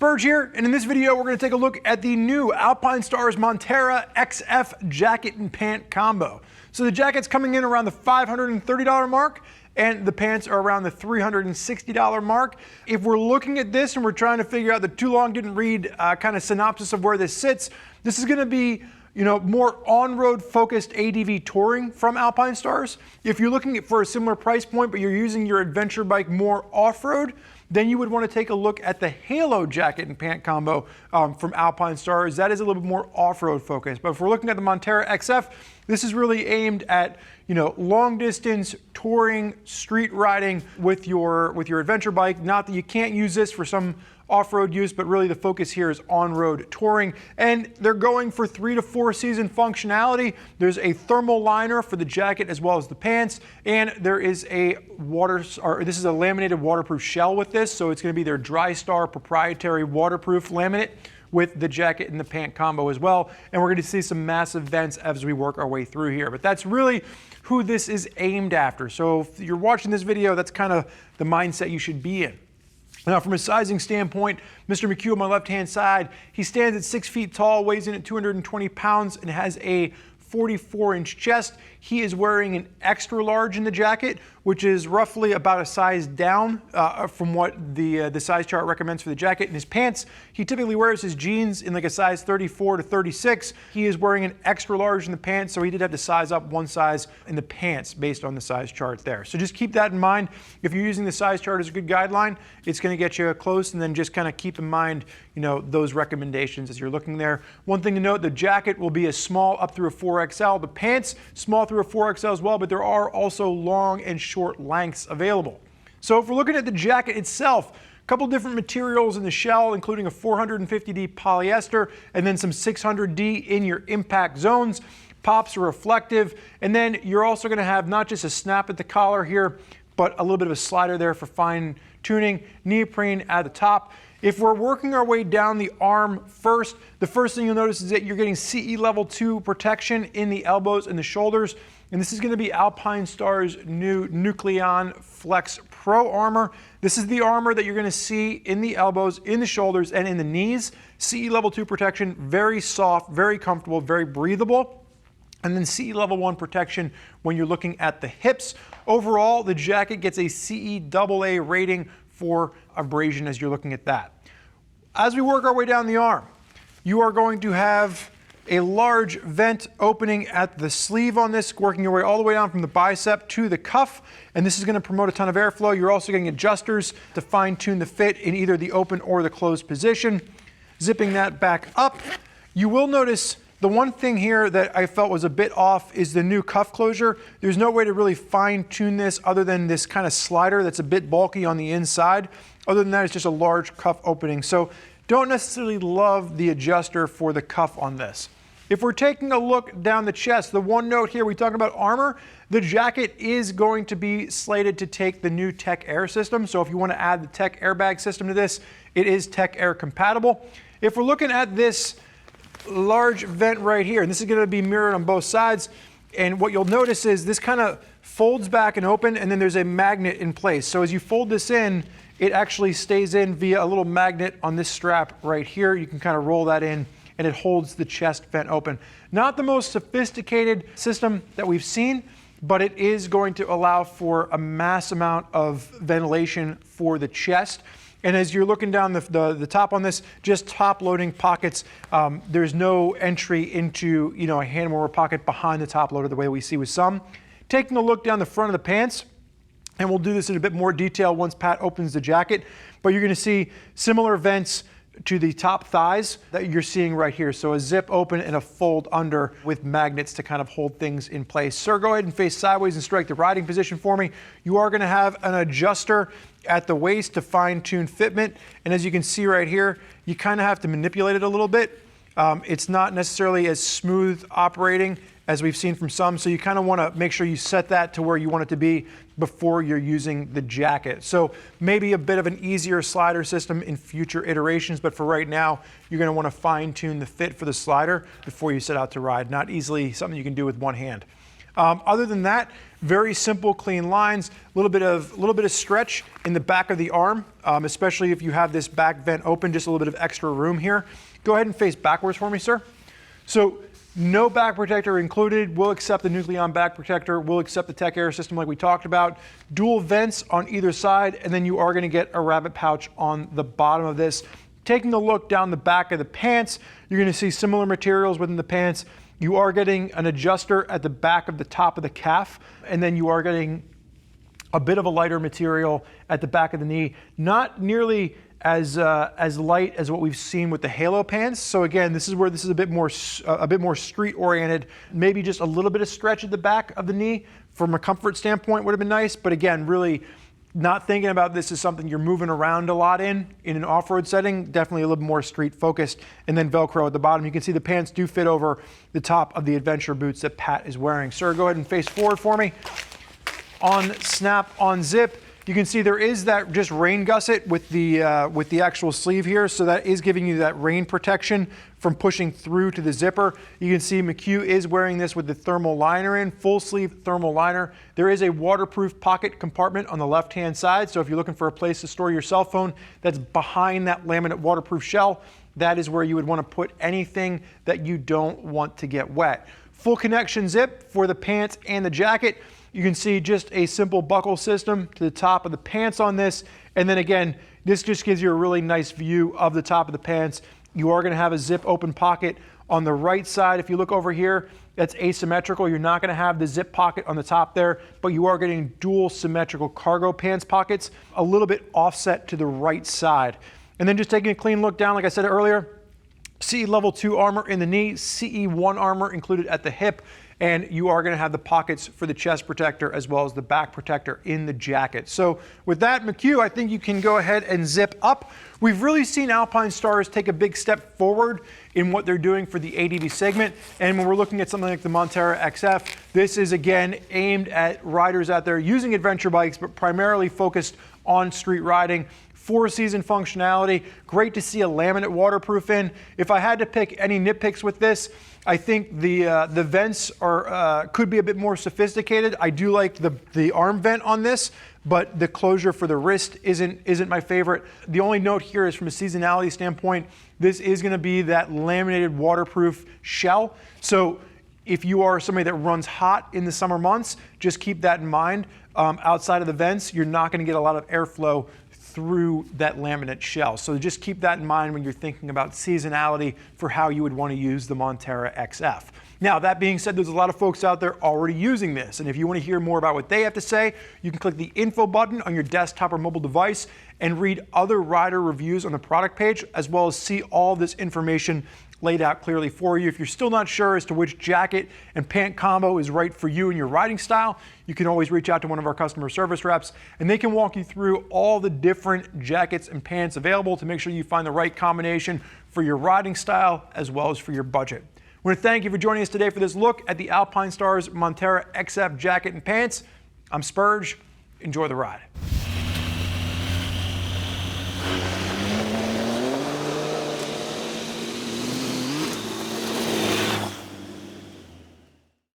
Spurge here, and in this video we're going to take a look at the new Alpinestars Monteira XF jacket and pant combo. So the jacket's coming in around the $530 mark, and the pants are around the $360 mark. If we're looking at this and we're trying to figure out the too long didn't read kind of synopsis of where this sits, this is going to be more on-road focused ADV touring from Alpinestars. If you're looking for a similar price point, but you're using your adventure bike more off-road, then you would want to take a look at the Halo jacket and pant combo from Alpinestars. That is a little bit more off-road focused. But if we're looking at the Monteira XF, this is really aimed at long distance touring, street riding with your adventure bike. Not that you can't use this for some off-road use, but really the focus here is on-road touring. And they're going for 3 to 4 season functionality. There's a thermal liner for the jacket as well as the pants, and there is this is a laminated waterproof shell with this, so it's going to be their Drystar proprietary waterproof laminate with the jacket and the pant combo as well. And we're going to see some massive vents as we work our way through here. But that's really who this is aimed after. So if you're watching this video, that's kind of the mindset you should be in. Now, from a sizing standpoint, Mr. McHugh on my left-hand side, he stands at 6 feet tall, weighs in at 220 pounds, and has a 44-inch chest. He is wearing an extra large in the jacket, which is roughly about a size down from what the size chart recommends for the jacket. In his pants, he typically wears his jeans in like a size 34 to 36. He is wearing an extra large in the pants, so he did have to size up one size in the pants based on the size chart there. So just keep that in mind. If you're using the size chart as a good guideline, it's going to get you close, and then just kind of keep in mind those recommendations as you're looking there. One thing to note, the jacket will be a small up through a 4XL. The pants, small through a 4XL as well, but there are also long and short lengths available. So if we're looking at the jacket itself, a couple different materials in the shell, including a 450D polyester and then some 600D in your impact zones. Pops are reflective, and then you're also going to have not just a snap at the collar here, but a little bit of a slider there for fine tuning, neoprene at the top. If we're working our way down the arm first, the first thing you'll notice is that you're getting CE level 2 protection in the elbows and the shoulders. And this is going to be Alpinestars' new Nucleon Flex Pro armor. This is the armor that you're going to see in the elbows, in the shoulders, and in the knees. CE level 2 protection, very soft, very comfortable, very breathable. And then CE level 1 protection when you're looking at the hips. Overall, the jacket gets a CE AA rating for abrasion as you're looking at that. As we work our way down the arm, you are going to have a large vent opening at the sleeve on this, working your way all the way down from the bicep to the cuff, and this is going to promote a ton of airflow. You're also getting adjusters to fine-tune the fit in either the open or the closed position. Zipping that back up, you will notice the one thing here that I felt was a bit off is the new cuff closure. There's no way to really fine-tune this other than this kind of slider that's a bit bulky on the inside. Other than that, it's just a large cuff opening. So don't necessarily love the adjuster for the cuff on this. If we're taking a look down the chest, the one note here, we talk about armor, the jacket is going to be slated to take the new Tech Air system. So if you want to add the Tech airbag system to this, it is Tech Air compatible. If we're looking at this large vent right here, and this is going to be mirrored on both sides, and what you'll notice is this kind of folds back and open, and then there's a magnet in place. So as you fold this in, it actually stays in via a little magnet on this strap right here. You can kind of roll that in, and it holds the chest vent open. Not the most sophisticated system that we've seen, but it is going to allow for a mass amount of ventilation for the chest. And as you're looking down the top on this, just top loading pockets. There's no entry into a hand warmer pocket behind the top loader the way we see with some. Taking a look down the front of the pants, and we'll do this in a bit more detail once Pat opens the jacket, but you're going to see similar vents to the top thighs that you're seeing right here. So a zip open and a fold under with magnets to kind of hold things in place. Sir, go ahead and face sideways and strike the riding position for me. You are going to have an adjuster at the waist to fine-tune fitment. And as you can see right here, you kind of have to manipulate it a little bit. It's not necessarily as smooth operating as we've seen from some, so you kind of want to make sure you set that to where you want it to be before you're using the jacket. So maybe a bit of an easier slider system in future iterations, but for right now, you're going to want to fine-tune the fit for the slider before you set out to ride. Not easily something you can do with one hand. Other than that, very simple, clean lines. A little bit of stretch in the back of the arm, especially if you have this back vent open. Just a little bit of extra room here. Go ahead and face backwards for me, sir. So no back protector included. We'll accept the Nucleon back protector. We'll accept the Tech Air system like we talked about. Dual vents on either side, and then you are going to get a rabbit pouch on the bottom of this. Taking a look down the back of the pants, you're going to see similar materials within the pants. You are getting an adjuster at the back of the top of the calf, and then you are getting a bit of a lighter material at the back of the knee. Not nearly as light as what we've seen with the Halo pants. So again, this is where this is a bit more street oriented. Maybe just a little bit of stretch at the back of the knee from a comfort standpoint would have been nice. But again, really not thinking about this as something you're moving around a lot in an off-road setting. Definitely a little more street focused. And then Velcro at the bottom. You can see the pants do fit over the top of the adventure boots that Pat is wearing. Sir, go ahead and face forward for me. On snap, on zip, you can see there is that just rain gusset with the actual sleeve here. So that is giving you that rain protection from pushing through to the zipper. You can see McHugh is wearing this with the thermal liner in, full sleeve thermal liner. There is a waterproof pocket compartment on the left-hand side. So if you're looking for a place to store your cell phone that's behind that laminate waterproof shell, that is where you would want to put anything that you don't want to get wet. Full connection zip for the pants and the jacket. You can see just a simple buckle system to the top of the pants on this. And then again, this just gives you a really nice view of the top of the pants. You are going to have a zip open pocket on the right side. If you look over here, that's asymmetrical. You're not going to have the zip pocket on the top there, but you are getting dual symmetrical cargo pants pockets, a little bit offset to the right side. And then just taking a clean look down, like I said earlier, CE level 2 armor in the knee, CE 1 armor included at the hip, and you are going to have the pockets for the chest protector as well as the back protector in the jacket. So with that, McHugh, I think you can go ahead and zip up. We've really seen Alpinestars take a big step forward in what they're doing for the ADV segment. And when we're looking at something like the Monteira XF, this is again aimed at riders out there using adventure bikes, but primarily focused on street riding. 4-season functionality, great to see a laminate waterproof in. If I had to pick any nitpicks with this, I think the vents are could be a bit more sophisticated. I do like the arm vent on this, but the closure for the wrist isn't my favorite. The only note here is from a seasonality standpoint, this is going to be that laminated waterproof shell. So if you are somebody that runs hot in the summer months, just keep that in mind. Outside of the vents, you're not going to get a lot of airflow through that laminate shell. So just keep that in mind when you're thinking about seasonality for how you would want to use the Monteira XF. Now, that being said, there's a lot of folks out there already using this. And if you want to hear more about what they have to say, you can click the info button on your desktop or mobile device and read other rider reviews on the product page, as well as see all this information laid out clearly for you. If you're still not sure as to which jacket and pant combo is right for you and your riding style, you can always reach out to one of our customer service reps and they can walk you through all the different jackets and pants available to make sure you find the right combination for your riding style as well as for your budget. I want to thank you for joining us today for this look at the Alpinestars Monteira XF jacket and pants. I'm Spurge. Enjoy the ride.